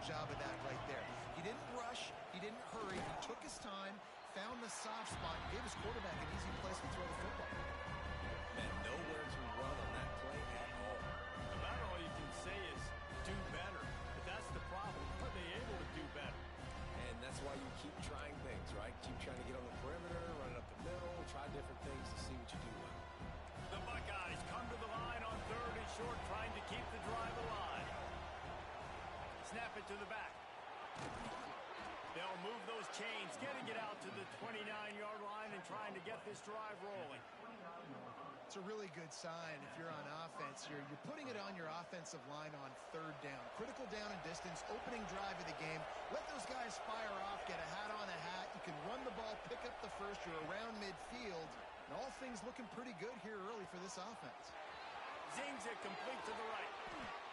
job of that right there. He didn't rush. He didn't hurry. He took his time, found the soft spot, and gave his quarterback an easy place to throw the football. Man, nowhere to run on that play at all. About all you can say is do better. But that's the problem. Are they able to do better? And that's why you keep trying things, right? Keep trying to get on the perimeter, run it up the middle, try different things to see what you do well. The Buckeyes come to the line on 3rd and short, trying to keep the drive alive. Snap it to the back. They'll move those chains, getting it out to the 29-yard line and trying to get this drive rolling. It's a really good sign if you're on offense. You're putting it on your offensive line on 3rd down. Critical down and distance, opening drive of the game. Let those guys fire off, get a hat on a hat. You can run the ball, pick up the first. You're around midfield. And all things looking pretty good here early for this offense. Zings it complete to the right.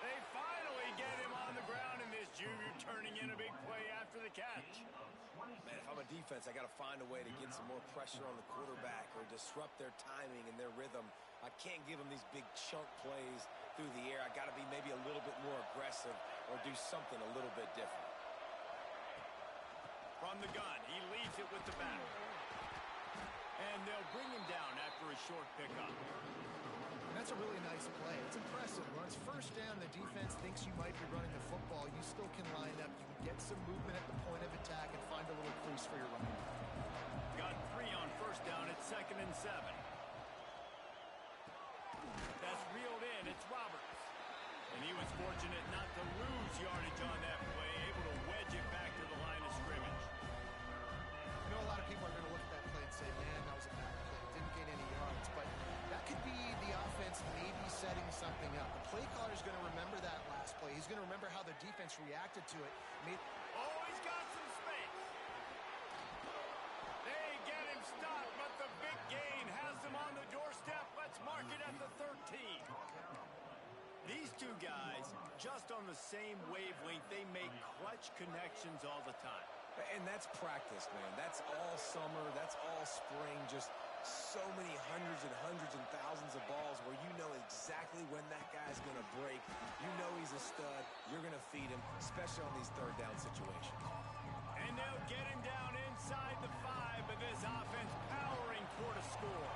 They finally get him on the ground, and this junior turning in a big play after the catch. Man, if I'm a defense, I got to find a way to get some more pressure on the quarterback or disrupt their timing and their rhythm. I can't give them these big chunk plays through the air. I got to be maybe a little bit more aggressive or do something a little bit different. From the gun, he leaves it with the back. And they'll bring him down after a short pickup. That's a really nice play. It's impressive. Once first down, the defense thinks you might be running the football. You still can line up. You can get some movement at the point of attack and find a little crease for your running. Got 3 on first down at 2nd and 7. That's reeled in. It's Roberts. And he was fortunate not to lose yardage on that play, able to wedge it back to the line of scrimmage. I know a lot of people are going to look at that play and say, man, that was a bad play. Didn't gain any yards. But that could be the offense maybe setting something up. The play caller is going to remember that last play. He's going to remember how the defense reacted to it. Oh, he's got some space. They get him stopped, but the big gain has them on the doorstep. Let's mark it at the 13. These two guys, just on the same wavelength, they make clutch connections all the time. And that's practice, man. That's all summer. That's all spring. Just so many hundreds and thousands of balls where you know exactly when that guy's going to break. You know he's a stud. You're going to feed him, especially on these 3rd down situations. And they'll get him down inside the 5, but this offense powering toward a score.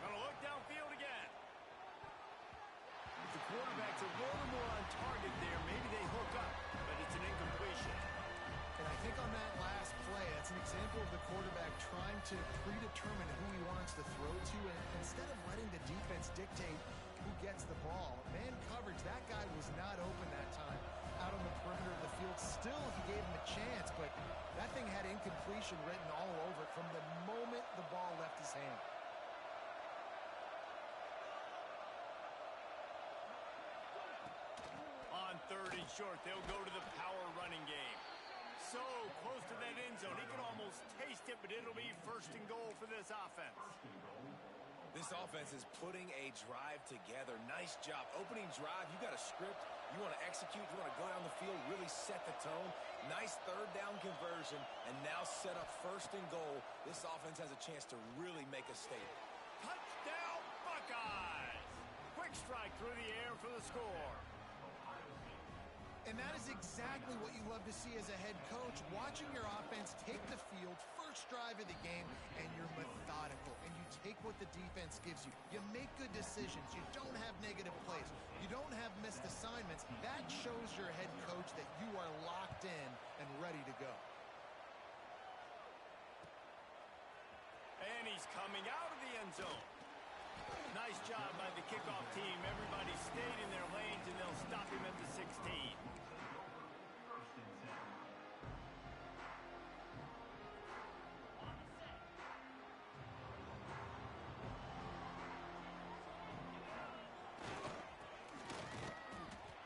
Gonna look downfield again. The quarterback's a little more on target there. Maybe they hook up, but it's an incompletion. And I think on that last play, that's an example of the quarterback trying to predetermine who he wants to throw to, and instead of letting the defense dictate who gets the ball. Man coverage, that guy was not open that time out on the perimeter of the field. Still, he gave him a chance, but that thing had incompletion written all over it from the moment the ball left his hand. On 3rd and short, they'll go to the power running game. So close to that end zone, he can almost taste it, but it'll be 1st and goal for this offense. This offense is putting a drive together. Nice job. Opening drive, you got a script. You want to execute. You want to go down the field, really set the tone. Nice 3rd down conversion, and now set up 1st and goal. This offense has a chance to really make a statement. Touchdown, Buckeyes! Quick strike through the air for the score. And that is exactly what you love to see as a head coach, watching your offense take the field, first drive of the game, and you're methodical, and you take what the defense gives you. You make good decisions. You don't have negative plays. You don't have missed assignments. That shows your head coach that you are locked in and ready to go. And he's coming out of the end zone. Nice job by the kickoff team. Everybody stayed in their lanes, and they'll stop him at the 16.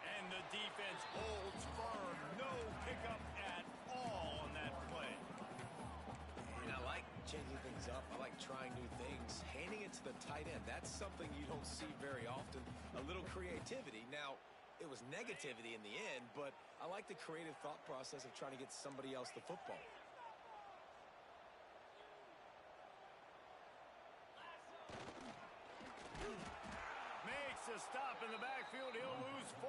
And the defense holds firm. No pickup at all on that play. And I like changing things up. I like trying new things. Handing it to the tight end, that's something you don't see very often. A little creativity. Now, it was negativity in the end, but I like the creative thought process of trying to get somebody else the football. Makes a stop in the backfield. He'll lose 4.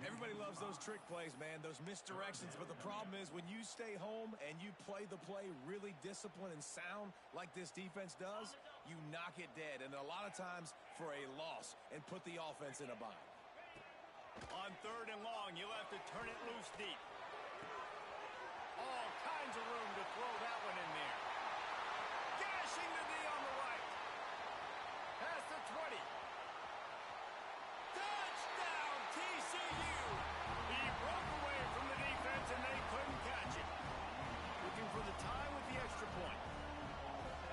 Everybody loves those trick plays, man, those misdirections. But the problem is when you stay home and you play the play really disciplined and sound like this defense does, you knock it dead. And a lot of times for a loss and put the offense in a bind. On 3rd and long, you'll have to turn it loose deep. All kinds of room to throw that one in there. Gashing the D on the right. Past the 20. Touchdown, TCU. He broke away from the defense, and they couldn't catch it. Looking for the tie with the extra point.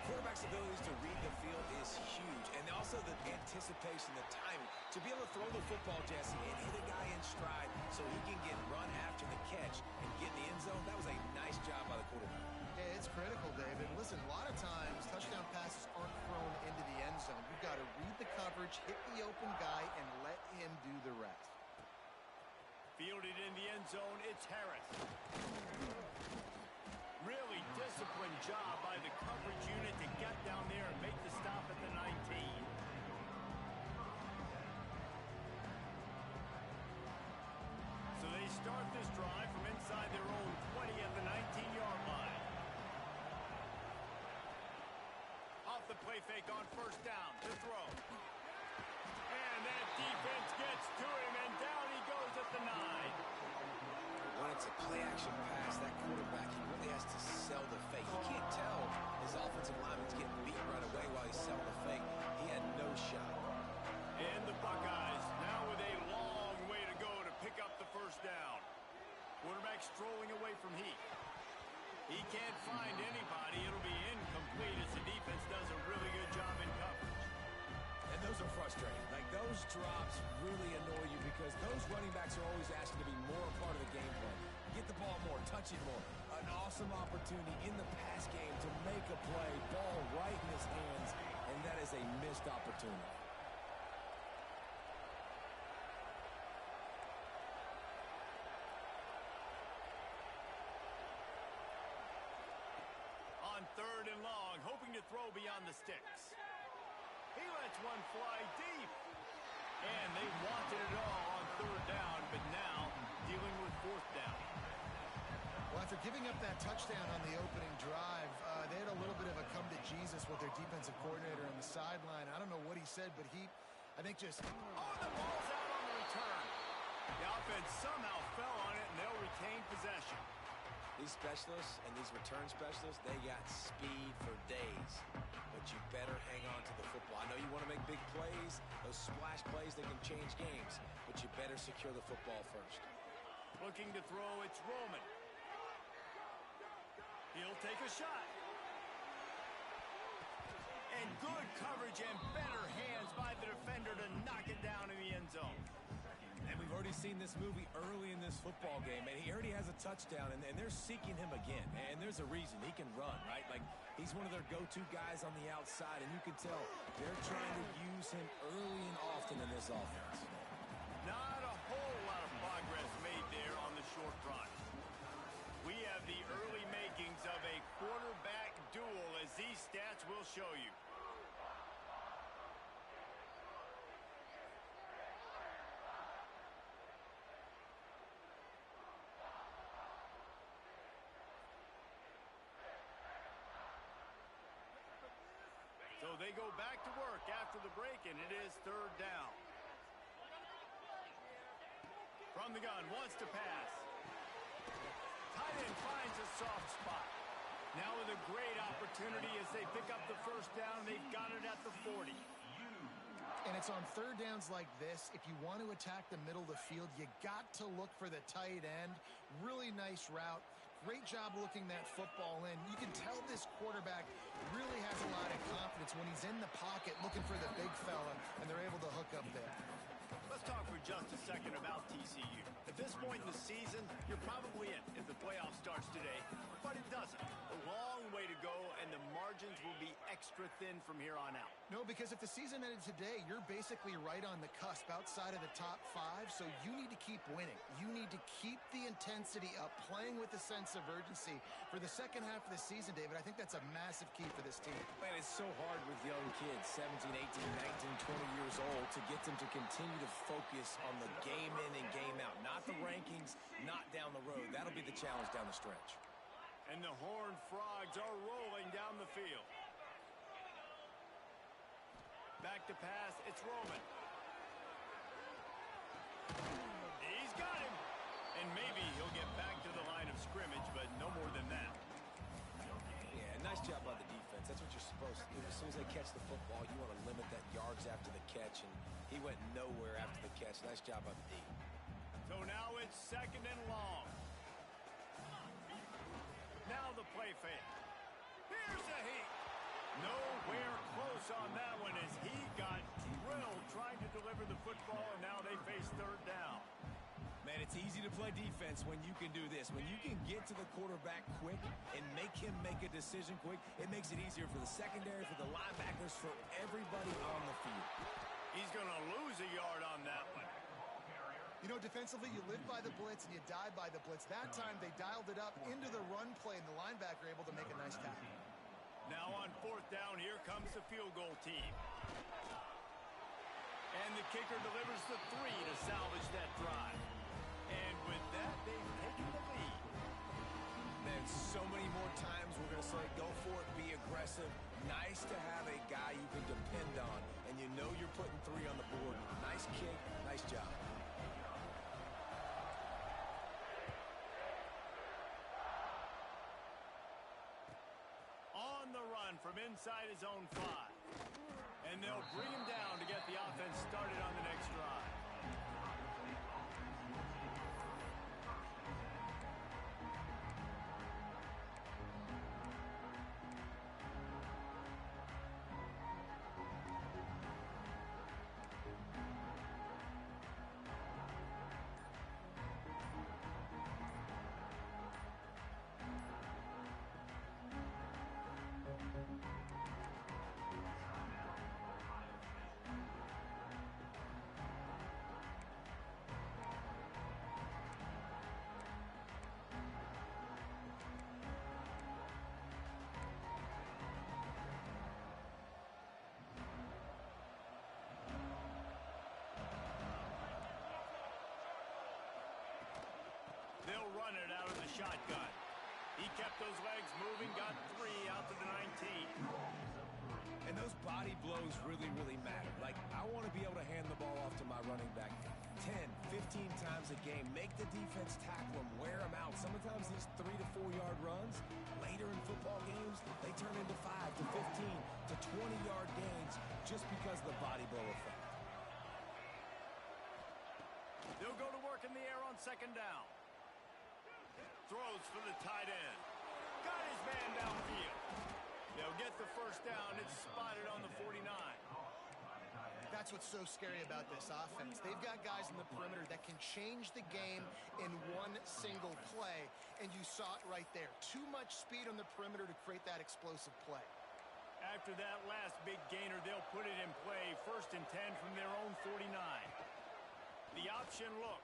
Quarterback's abilities to read the field is huge, and also the anticipation, the timing. To be able to throw the football, Jesse, and hit a guy in stride so he can get run after the catch and get in the end zone, that was a nice job by the quarterback. Yeah, it's critical, David. Listen, a lot of times touchdown passes aren't thrown into the end zone. You've got to read the coverage, hit the open guy, and let him do the rest. Fielded in the end zone, it's Harris. Really disciplined job by the coverage unit to get down there and make the stop at the 19. So they start this drive from inside their own 20 at the 19-yard line. Off the play fake on 1st down to throw. And that defense gets to him, and down he goes at the 9. When it's a play-action pass, that quarterback, he really has to sell the fake. He can't tell his offensive lineman's getting beat right away while he's selling the fake. He had no shot. And the Buckeyes now with a long way to go to pick up the 1st down. Quarterback strolling away from Heath. He can't find anybody. It'll be incomplete as the defense does a really good job in coverage. And those are frustrating. Like, those drops really annoy you because those running backs are always asking to be more a part of the game plan. Get the ball more, touch it more. An awesome opportunity in the pass game to make a play, ball right in his hands, and that is a missed opportunity. On 3rd and long, hoping to throw beyond the sticks. He lets one fly deep. And they wanted it all on 3rd down, but now dealing with 4th down. Well, after giving up that touchdown on the opening drive, they had a little bit of a come to Jesus with their defensive coordinator on the sideline. I don't know what he said, but I think just... Oh, the ball's out on the return. The offense somehow fell on it, and they'll retain possession. These specialists and these return specialists, they got speed for days. But you better hang on to the football. I know you want to make big plays. Those splash plays, they can change games. But you better secure the football first. Looking to throw, it's Roman. He'll take a shot. And good coverage and better hands by the defender to knock it down in the end zone. And we've already seen this movie early in this football game, and he already has a touchdown, and they're seeking him again. And there's a reason. He can run, right? Like, he's one of their go-to guys on the outside, and you can tell they're trying to use him early and often in this offense. Not a whole lot of progress made there on the short run. We have the early makings of a quarterback duel, as these stats will show you. So they go back to work after the break, and it is 3rd down. From the gun, wants to pass. Tight end finds a soft spot. Now with a great opportunity as they pick up the 1st down. They've got it at the 40. And it's on 3rd downs like this. If you want to attack the middle of the field, you got to look for the tight end. Really nice route. Great job looking that football in. You can tell this quarterback really has a lot of confidence when he's in the pocket looking for the big fella, and they're able to hook up there. Let's talk for just a second about TCU. At this point in the season, you're probably in if the playoff starts today, but it doesn't. A long way to go, and the margins will be extra thin from here on out. No, because if the season ended today, you're basically right on the cusp outside of the top 5, so you need to keep winning. You need to keep the intensity up, playing with a sense of urgency for the second half of the season, David. I think that's a massive key for this team. Man, it's so hard with young kids, 17, 18, 19, 20 years old, to to get them to continue to focus on the game in and game out, not the rankings, not down the road. That'll be the challenge down the stretch. And the Horned Frogs are rolling down the field. Back to pass, it's Roman. He's got him. And maybe he'll get back to the line of scrimmage, but no more than that. Yeah, nice job by the defense. That's what you're supposed to do. As soon as they catch the football, you want to limit that yards after the catch, and he went nowhere after the catch. Nice job by the D. So now it's 2nd and long. Now the play fake. Here's a heat. Nowhere close on that one as he got drilled trying to deliver the football, and now they face 3rd down. Man, it's easy to play defense when you can do this. When you can get to the quarterback quick and make him make a decision quick, it makes it easier for the secondary, for the linebackers, for everybody on the field. He's going to lose a yard on that one. You know, defensively, you live by the blitz and you die by the blitz. That time, they dialed it up into the run play, and the linebacker able to make a nice tackle. Now on 4th down, here comes the field goal team. And the kicker delivers the 3 to salvage that drive. And with that, they've taken the lead. And so many more times we're going to say, go for it, be aggressive. Nice to have a guy you can depend on, and you know you're putting 3 on the board. Nice kick, nice job. On the run from inside his own 5. And they'll bring him down to get the offense started on the next drive. They'll run it out of the shotgun. He kept those legs moving, got 3 out to the 19. And those body blows really, really matter. Like, I want to be able to hand the ball off to my running back 10, 15 times a game. Make the defense tackle them, wear them out. Sometimes these 3 to 4 yard runs, later in football games, they turn into 5 to 15 to 20 yard gains just because of the body blow effect. They'll go to work in the air on 2nd down. Throws for the tight end. Got his man downfield. They'll get the 1st down. It's spotted on the 49. That's what's so scary about this offense. They've got guys in the perimeter that can change the game in one single play, and you saw it right there. Too much speed on the perimeter to create that explosive play. After that last big gainer, they'll put it in play. 1st and 10 from their own 49. The option look.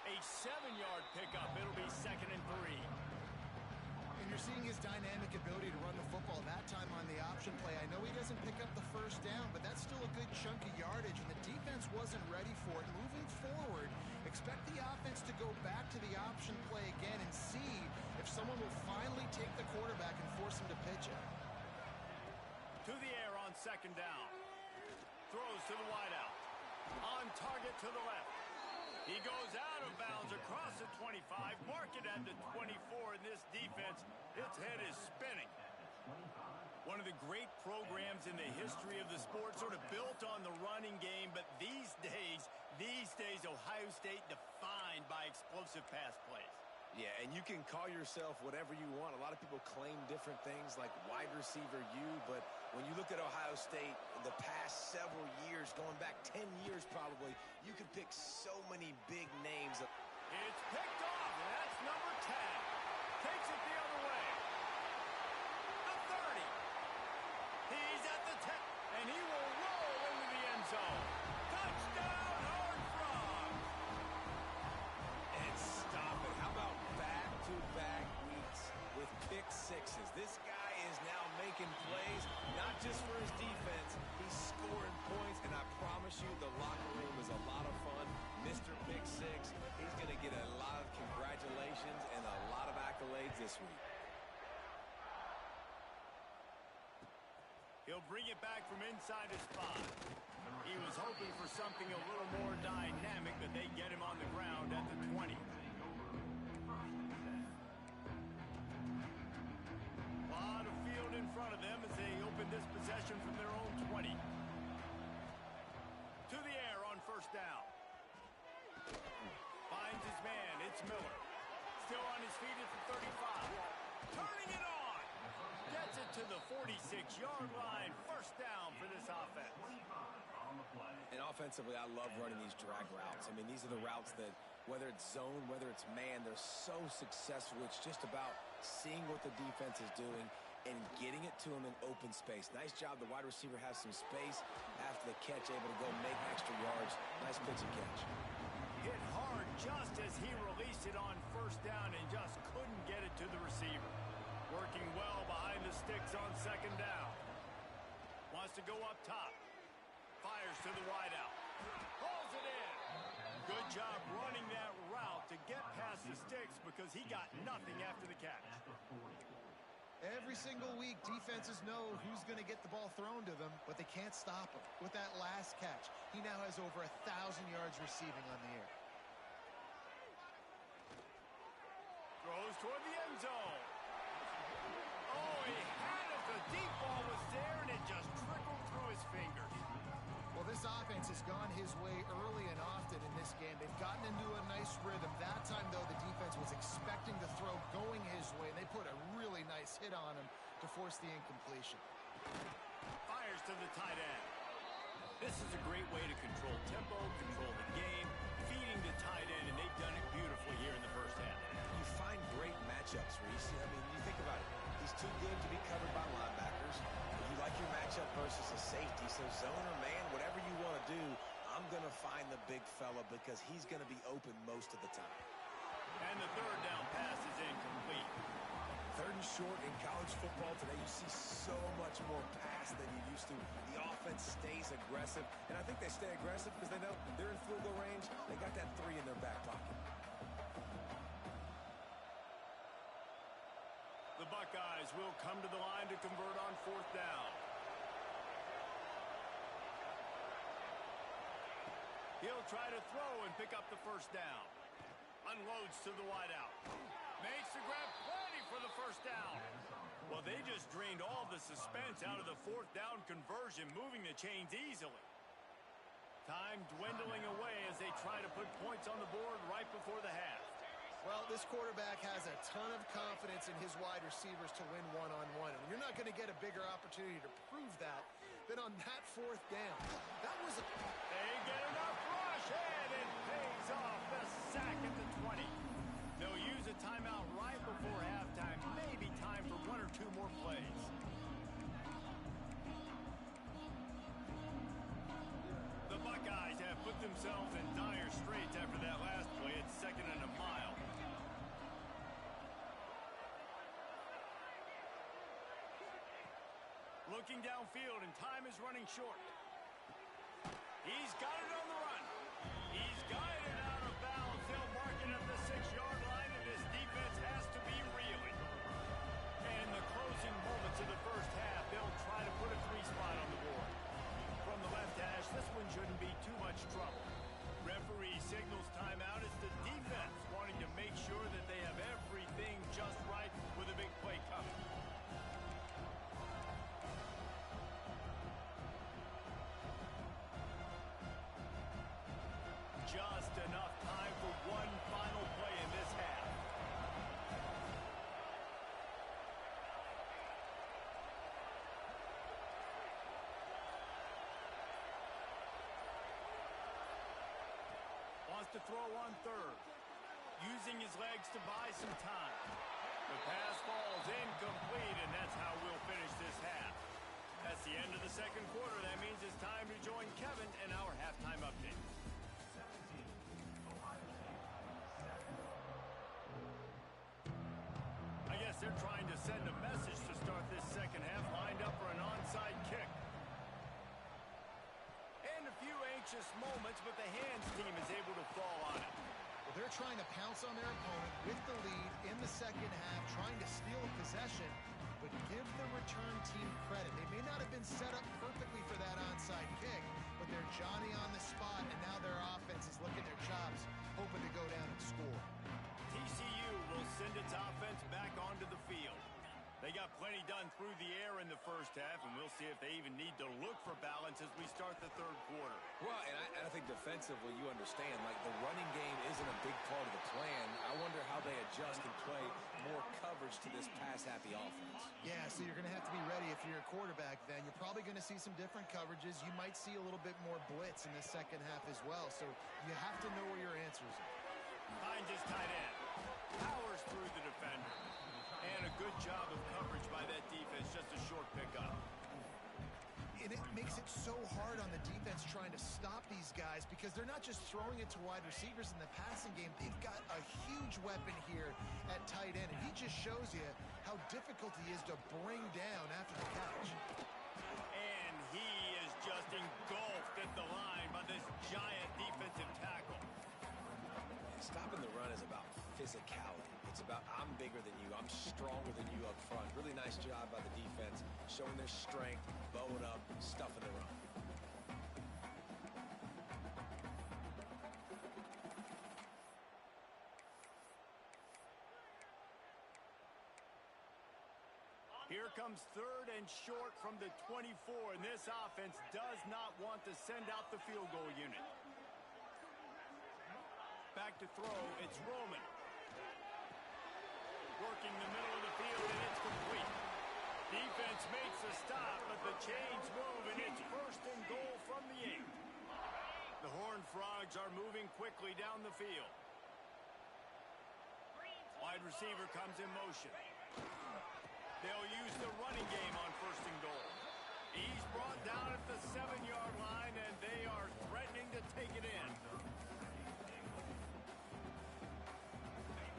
A 7-yard pickup. It'll be 2nd and 3. And you're seeing his dynamic ability to run the football that time on the option play. I know he doesn't pick up the 1st down, but that's still a good chunk of yardage, and the defense wasn't ready for it. Moving forward, expect the offense to go back to the option play again and see if someone will finally take the quarterback and force him to pitch it. To the air on 2nd down. Throws to the wideout. On target to the left. He goes out of bounds across the 25. Mark it at the 24. And this defense, its head is spinning. One of the great programs in the history of the sport, sort of built on the running game. But these days, Ohio State defined by explosive pass plays. Yeah, and you can call yourself whatever you want. A lot of people claim different things like wide receiver U, but when you look at Ohio State, the past several years, going back 10 years probably, you could pick so many big names. It's picked off, and that's number 10. Takes it the other way. The 30. He's at the 10, and he will roll into the end zone. Touchdown, Horned Frogs. And stop it. How about back-to-back weeks with pick sixes? This guy is now making plays, not just for his defense, needs this week. He'll bring it back from inside his 5. He was hoping for something a little more dynamic, but they get him on the ground at the 20. A lot of field in front of them as they open this possession from their own 20. To the air on first down. Finds his man. It's Miller. Still on his feet at the 35. Turning it on. Gets it to the 46-yard line. First down for this offense. And offensively, I love running these drag routes. I mean, these are the routes that, whether it's zone, whether it's man, they're so successful. It's just about seeing what the defense is doing and getting it to him in open space. Nice job. The wide receiver has some space after the catch, able to go make extra yards. Nice pitch and catch. Hit hard just as he released it on first down and just couldn't get it to the receiver. Working well behind the sticks on second down. Wants to go up top. Fires to the wideout. Pulls it in. Good job running that route to get past the sticks because he got nothing after the catch. Every single week, defenses know who's going to get the ball thrown to them, but they can't stop him. With that last catch, he now has over 1,000 yards receiving on the air. Throws toward the end zone. Oh, he had it. The deep ball was there, and it just trickled through his fingers. Well, this offense has gone his way early and often in this game. They've gotten into a nice rhythm. That time, though, the defense was expecting the throw going his way, and they put a really nice hit on him to force the incompletion. Fires to the tight end. This is a great way to control tempo, control the game, feeding the tight end, and they've done it beautifully here in the first half. You find great matchups, Reese. I mean, you think about it. He's too good to be covered by linebackers. You like your matchup versus a safety. So zone or man, whatever you want to do, I'm going to find the big fella because he's going to be open most of the time. And the third down pass is incomplete. Third and short in college football today, you see so much more pass than you used to. The offense stays aggressive, and I think they stay aggressive because they know they're in field goal range. They got that 3 in their back pocket. The Buckeyes will come to the line to convert on fourth down. He'll try to throw and pick up the first down. Unloads to the wideout. Makes the grab, plenty for the first down. Well, they just drained all the suspense out of the fourth down conversion, moving the chains easily. Time dwindling away as they try to put points on the board right before the half. Well, this quarterback has a ton of confidence in his wide receivers to win one-on-one. And you're not going to get a bigger opportunity to prove that than on that fourth down. That was a... They get enough rush, and it pays off. The sack at the 20. They'll use a timeout right before halftime. Maybe time for 1 or 2 more plays. The Buckeyes have put themselves in dire straits after that last play. It's 2nd and a mile. Looking downfield, and time is running short. He's got it on the run. He's got it out of bounds. They'll mark it at the 6-yard line, and this defense has to be reeling. And in the closing moments of the first half, they'll try to put a 3 spot on the board. From the left hash, this one shouldn't be too much trouble. Referee signals timeout. It's the defense wanting to make sure that they have everything just right with a big play coming. Just enough time for one final play in this half. Wants to throw on third. Using his legs to buy some time. The pass falls incomplete, and that's how we'll finish this half. That's the end of the second quarter. That means it's time to join Kevin in our halftime update. I guess they're trying to send a message to start this second half, lined up for an onside kick. And a few anxious moments, but the hands team is able to fall on it. They're trying to pounce on their opponent with the lead in the second half, trying to steal a possession, but give the return team credit. They may not have been set up perfectly for that onside kick, but they're Johnny on the spot, and now their offense is licking their chops, hoping to go down and score. TCU will send its offense back onto the field. They got plenty done through the air in the first half, and we'll see if they even need to look for balance as we start the third quarter. Well, and I think defensively, you understand, like the running game isn't a big part of the plan. I wonder how they adjust and play more coverage to this pass-happy offense. Yeah, so you're going to have to be ready if you're a quarterback then. You're probably going to see some different coverages. You might see a little bit more blitz in the second half as well, so you have to know where your answers are. Finds his tight end. Powers through the defender. And a good job of coverage by that defense, just a short pickup. And it makes it so hard on the defense trying to stop these guys because they're not just throwing it to wide receivers in the passing game. They've got a huge weapon here at tight end, and he just shows you how difficult he is to bring down after the catch. And he is just engulfed at the line by this giant defensive tackle. Stopping the run is about physicality. It's about I'm bigger than you, I'm stronger than you up front. Really nice job by the defense, showing their strength, bowing up, stuffing the run. Here comes third and short from the 24, and this offense does not want to send out the field goal unit. Back to throw, it's Roman. Working the middle of the field, and it's complete. Defense makes a stop, but the chains move, and it's first and goal from the 8. The Horned Frogs are moving quickly down the field. Wide receiver comes in motion. They'll use the running game on first and goal. He's brought down at the 7-yard line, and they are threatening to take it in.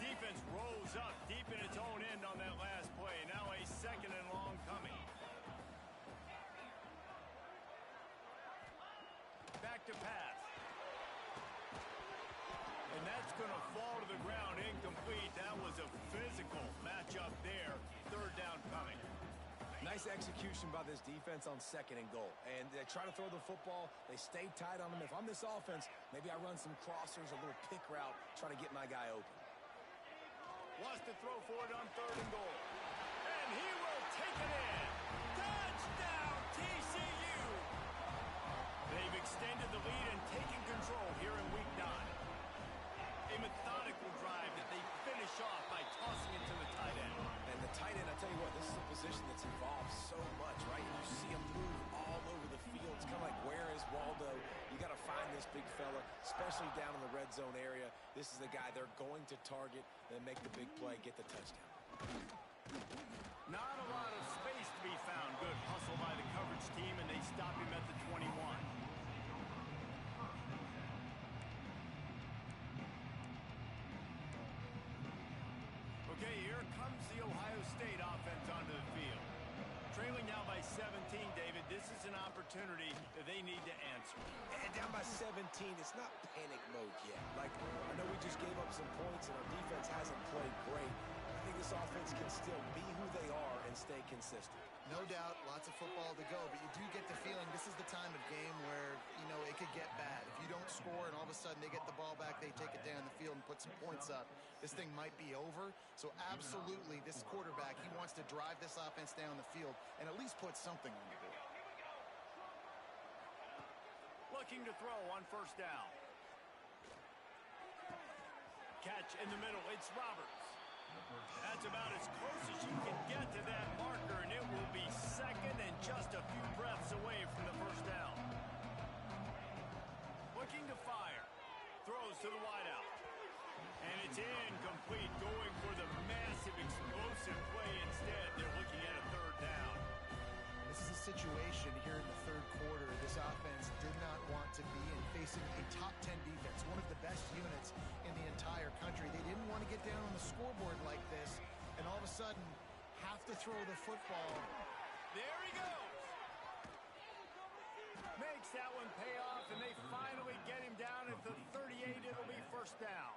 Defense rolls up deep in its own end on that last play. Now a second and long coming. Back to pass. And that's going to fall to the ground incomplete. That was a physical matchup there. Third down coming. Nice execution by this defense on second and goal. And they try to throw the football. They stay tight on them. If I'm this offense, maybe I run some crossers, a little pick route, try to get my guy open. Wants to throw for it on third and goal. And he will take it in. Touchdown, TCU! They've extended the lead and taken control here in week 9. A methodical drive that they finish off by tossing it to the tight end. And the tight end, I tell you what, this is a position that's involved so much, right? You see him move all over the field. It's kind of like, where is Waldo? You got to find this big fella, especially down in the red zone area. This is the guy they're going to target, then make the big play, get the touchdown. Not a lot of space to be found. Good hustle by the coverage team, and they stop him at the 21. Okay, here comes the Ohio State offense onto the field. Trailing now by 17, David. This is an opportunity that they need to answer. And down by 17, it's not panic mode yet. Like, I know we just gave up some points and our defense hasn't played great. I think this offense can still be who they are and stay consistent. No doubt, lots of football to go, but you do get the feeling this is the time of game where, you know, it could get bad. If you don't score and all of a sudden they get the ball back, they take it down the field and put some points up, this thing might be over. So absolutely, this quarterback, he wants to drive this offense down the field and at least put something on the board. Looking to throw on first down. Catch in the middle, it's Roberts. That's about as close as you can get to that marker, and it will be second and just a few breaths away from the first down. Looking to fire. Throws to the wideout. And it's incomplete, going for the massive explosive play instead. They're looking at a third down. This is a situation here in the third quarter this offense did not want to be in, facing a top 10 defense, one of the best units in the entire country. They didn't want to get down on the scoreboard like this, and all of a sudden have to throw the football. There he goes. Makes that one pay off, and they finally get him down at the 38. It'll be first down.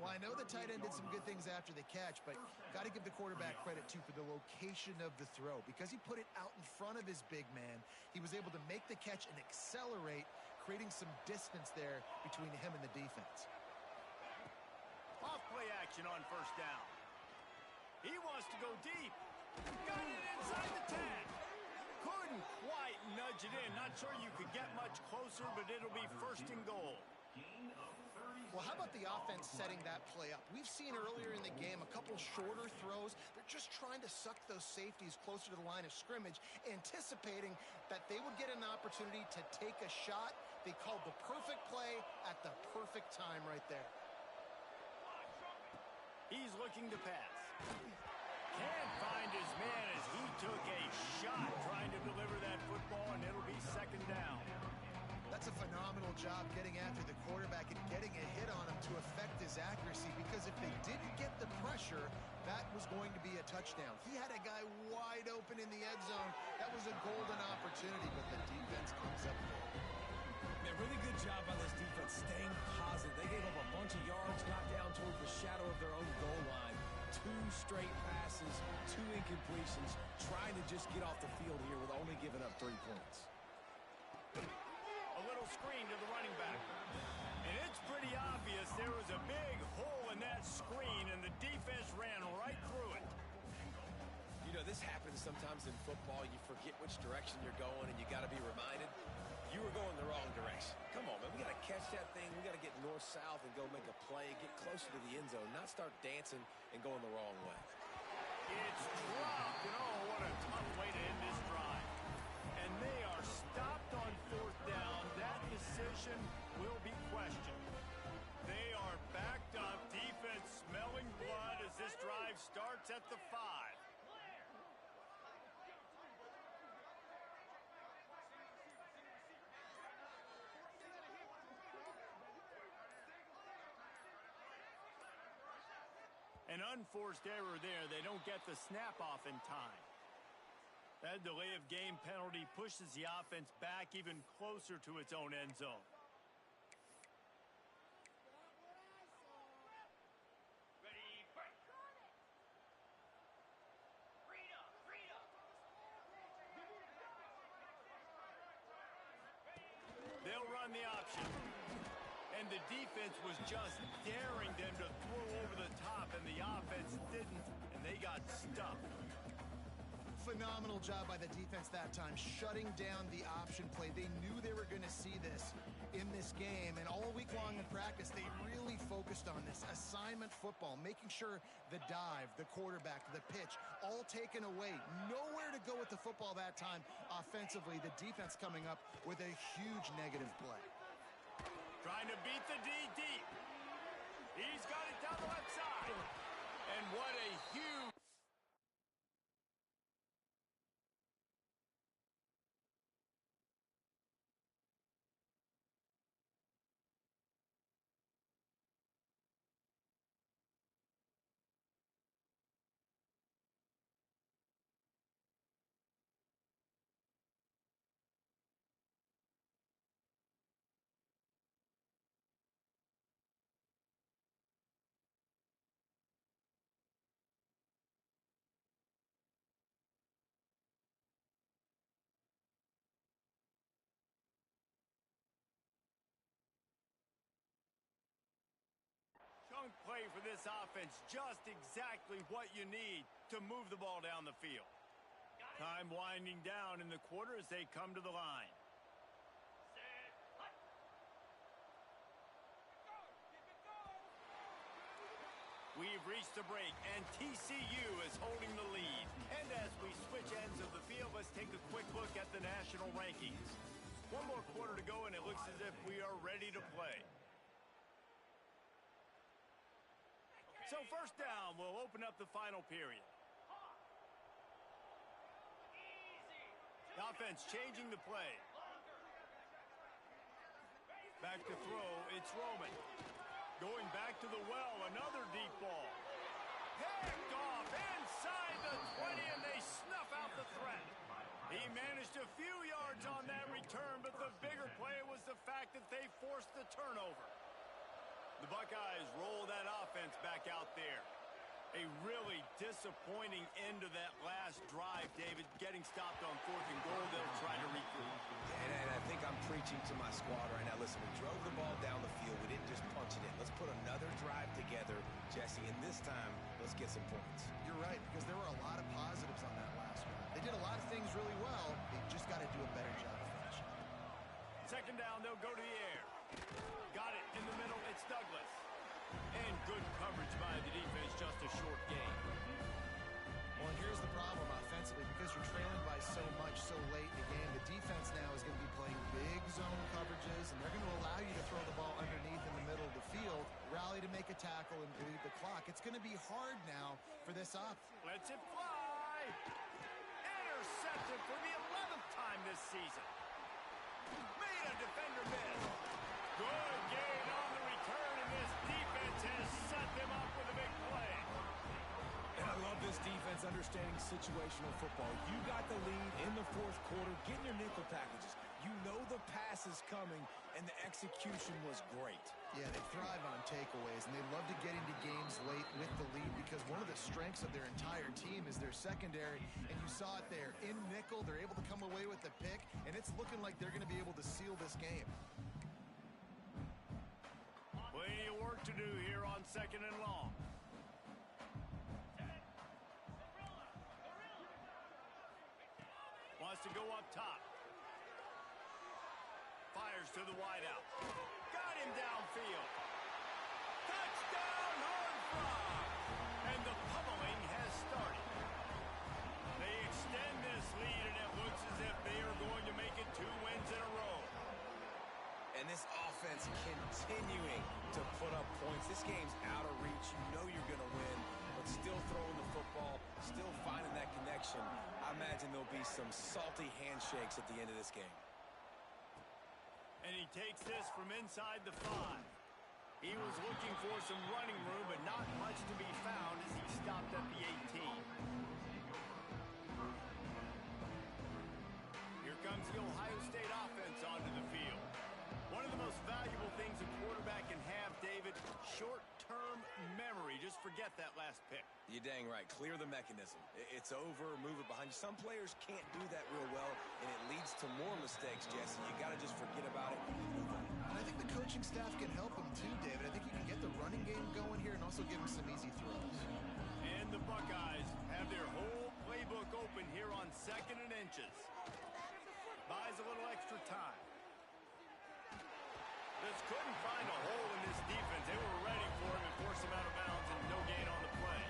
Well, I know the tight end did some good things after the catch, but got to give the quarterback credit, too, for the location of the throw. Because he put it out in front of his big man, he was able to make the catch and accelerate, creating some distance there between him and the defense. Off play action on first down. He wants to go deep. Got it inside the 10. Couldn't quite nudge it in. Not sure you could get much closer, but it'll be first and goal. Well, how about the offense setting that play up? We've seen earlier in the game a couple shorter throws. They're just trying to suck those safeties closer to the line of scrimmage, anticipating that they would get an opportunity to take a shot. They called the perfect play at the perfect time right there. He's looking to pass. Can't find his man as he took a shot trying to deliver that football, and it'll be second down. That's a phenomenal job getting after the quarterback and getting a hit on him to affect his accuracy, because if they didn't get the pressure, that was going to be a touchdown. He had a guy wide open in the end zone. That was a golden opportunity, but the defense comes up with it. Man, really good job by this defense staying positive. They gave up a bunch of yards, got down towards the shadow of their own goal line. 2 straight passes, 2 incompletions, trying to just get off the field here with only giving up 3 points. A little screen to the running back. And it's pretty obvious there was a big hole in that screen, and the defense ran right through it. You know, this happens sometimes in football. You forget which direction you're going, and you got to be reminded you were going the wrong direction. Come on, man. We got to catch that thing. We got to get north-south and go make a play, get closer to the end zone, not start dancing and going the wrong way. It's dropped, and oh, what a tough way to end this drive. And they are stopped on fourth down. That decision will be questioned. They are backed up. Defense smelling blood as this drive starts at the 5. An unforced error there. They don't get the snap off in time. That delay of game penalty pushes the offense back even closer to its own end zone. They'll run the option. And the defense was just daring them to throw over the top, and the offense didn't, and they got stuffed. Phenomenal job by the defense that time, shutting down the option play. They knew they were going to see this in this game, and all week long in practice, they really focused on this assignment football, making sure the dive, the quarterback, the pitch, all taken away. Nowhere to go with the football that time offensively. The defense coming up with a huge negative play. Trying to beat the D deep. He's got it down the left side. And what a huge... Chunk play for this offense, just exactly what you need to move the ball down the field. Time winding down in the quarter as they come to the line. We've reached the break, and TCU is holding the lead. And as we switch ends of the field, let's take a quick look at the national rankings. One more quarter to go, and it looks as if we are ready to play. So first down, we'll open up the final period. The offense changing the play. Back to throw, it's Roman. Going back to the well, another deep ball. Picked off inside the 20, and they snuff out the threat. He managed a few yards on that return. fact that they forced the turnover. The Buckeyes roll that offense back out there. A really disappointing end to that last drive, David. Getting stopped on 4th and goal, they'll try to regroup. And I think I'm preaching to my squad right now. Listen, we drove the ball down the field. We didn't just punch it in. Let's put another drive together, Jesse, and this time, let's get some points. You're right, because there were a lot of positives on that last one. They did a lot of things really well. They just got to do a better job of finishing. Second down, they'll go to the air. Got it in the middle. It's Douglas. And good coverage by the defense, just a short gain. Well, and here's the problem offensively, because you're trailing by so much so late in the game, the defense now is going to be playing big zone coverages, and they're going to allow you to throw the ball underneath in the middle of the field, rally to make a tackle, and bleed the clock. It's going to be hard now for this up. Lets it fly. Intercepted for the 11th time this season. Made a defender miss. Good gain on the return, and this defense has set them up with a big play. And I love this defense understanding situational football. You got the lead in the 4th quarter, getting your nickel packages. You know the pass is coming, and the execution was great. Yeah, they thrive on takeaways, and they love to get into games late with the lead because one of the strengths of their entire team is their secondary, and you saw it there. In nickel, they're able to come away with the pick, and it's looking like they're going to be able to seal this game. Plenty of work to do here on 2nd and long. Wants to go up top. Fires to the wideout. Got him downfield. Touchdown, Horned Frogs! And the pummeling has started. They extend this lead, and it looks as if they are going to make it 2 wins in a row. And this offense continuing to put up points. This game's out of reach. You know you're going to win, but still throwing the football, still finding that connection. I imagine there'll be some salty handshakes at the end of this game. And he takes this from inside the 5. He was looking for some running room, but not much to be found as he stopped at the 18. Here comes the Ohio State offense onto the field. One of the most valuable things a quarterback can have, David, short-term memory. Just forget that last pick. You're dang right. Clear the mechanism. It's over, move it behind you. Some players can't do that real well, and it leads to more mistakes, Jesse. You got to just forget about it and move on. And I think the coaching staff can help him too, David. I think you can get the running game going here and also give him some easy throws. And the Buckeyes have their whole playbook open here on 2nd and inches. Buys a little extra time. Just couldn't find a hole in this defense. They were ready for him and forced him out of bounds, and no gain on the play.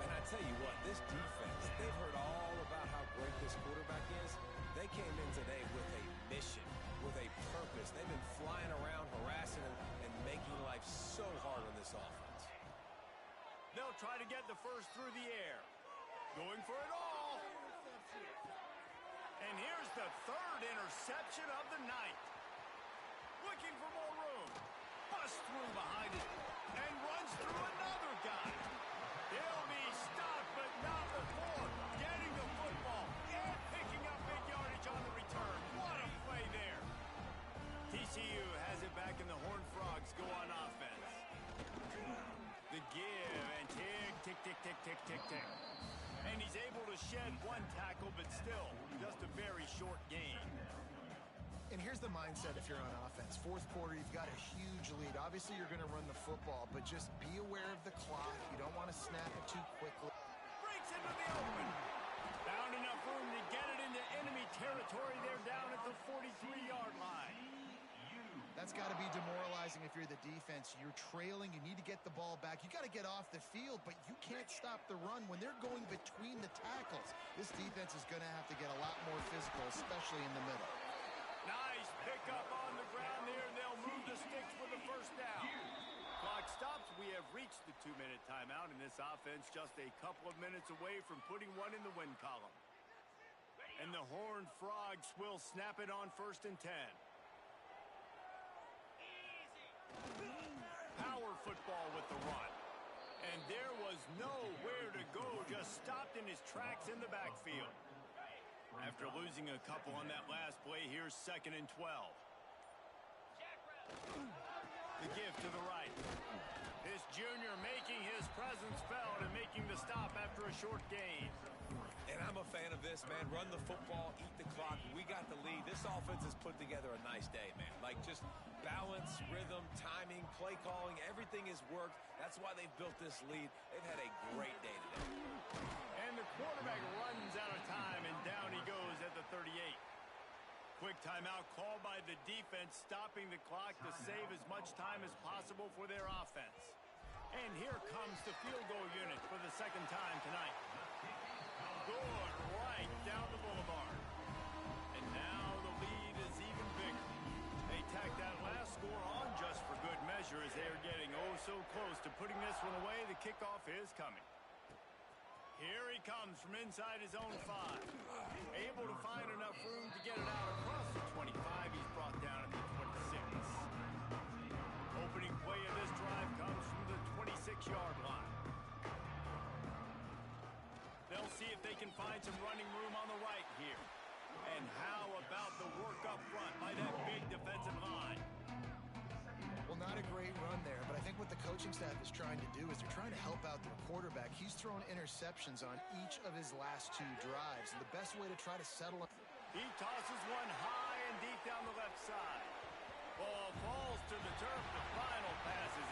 And I tell you what, this defense, they've heard all about how great this quarterback is. They came in today with a mission, with a purpose. They've been flying around, harassing him, and making life so hard on this offense. They'll try to get the first through the air. Going for it all. And here's the 3rd interception of the night. Looking for more room. Busts through behind it. And runs through another guy. He'll be stopped, but not before getting the football and picking up big yardage on the return. What a play there. TCU has it back, and the Horned Frogs go on offense. The give, and tick, tick, tick, tick, tick, tick, tick. And he's able to shed 1 tackle, but still just a very short gain. And here's the mindset if you're on offense. 4th quarter, you've got a huge lead. Obviously, you're going to run the football, but just be aware of the clock. You don't want to snap it too quickly. Breaks into the open. Found enough room to get it into enemy territory. They're down at the 43-yard line. That's got to be demoralizing if you're the defense. You're trailing. You need to get the ball back. You got to get off the field, but you can't stop the run when they're going between the tackles. This defense is going to have to get a lot more physical, especially in the middle. Nice pickup on the ground there, and they'll move the sticks for the first down. Clock stops. We have reached the 2-minute timeout, and this offense just a couple of minutes away from putting one in the win column. And the Horned Frogs will snap it on 1st and 10. Power football with the run. And there was nowhere to go, just stopped in his tracks in the backfield. After losing a couple on that last play, here's 2nd and 12. The give to the right. This junior making his presence felt and making the stop after a short gain. And I'm a fan of this, man. Run the football, eat the clock. We got the lead. This offense has put together a nice day, man. Like just balance, rhythm, timing, play calling, everything has worked. That's why they've built this lead. They've had a great day today. And the quarterback runs out of time, and down he goes at the 38. Quick timeout called by the defense, stopping the clock to save as much time as possible for their offense. And here comes the field goal unit for the second time tonight. Good right down the boulevard. And now the lead is even bigger. They tack that last score on just for good measure as they are getting oh so close to putting this one away. The kickoff is coming. Here he comes from inside his own 5. Able to find enough room to get it out across the 25. He's brought down at the 26. Opening play of this drive comes from the 26-yard line. They'll see if they can find some running room on the right here. And how about the work up front by that big defensive line? Well, not a great run there, but I think what the coaching staff is trying to do is they're trying to help out their quarterback. He's thrown interceptions on each of his last 2 drives, and the best way to try to settle him. He tosses one high and deep down the left side. Ball falls to the turf. The final pass is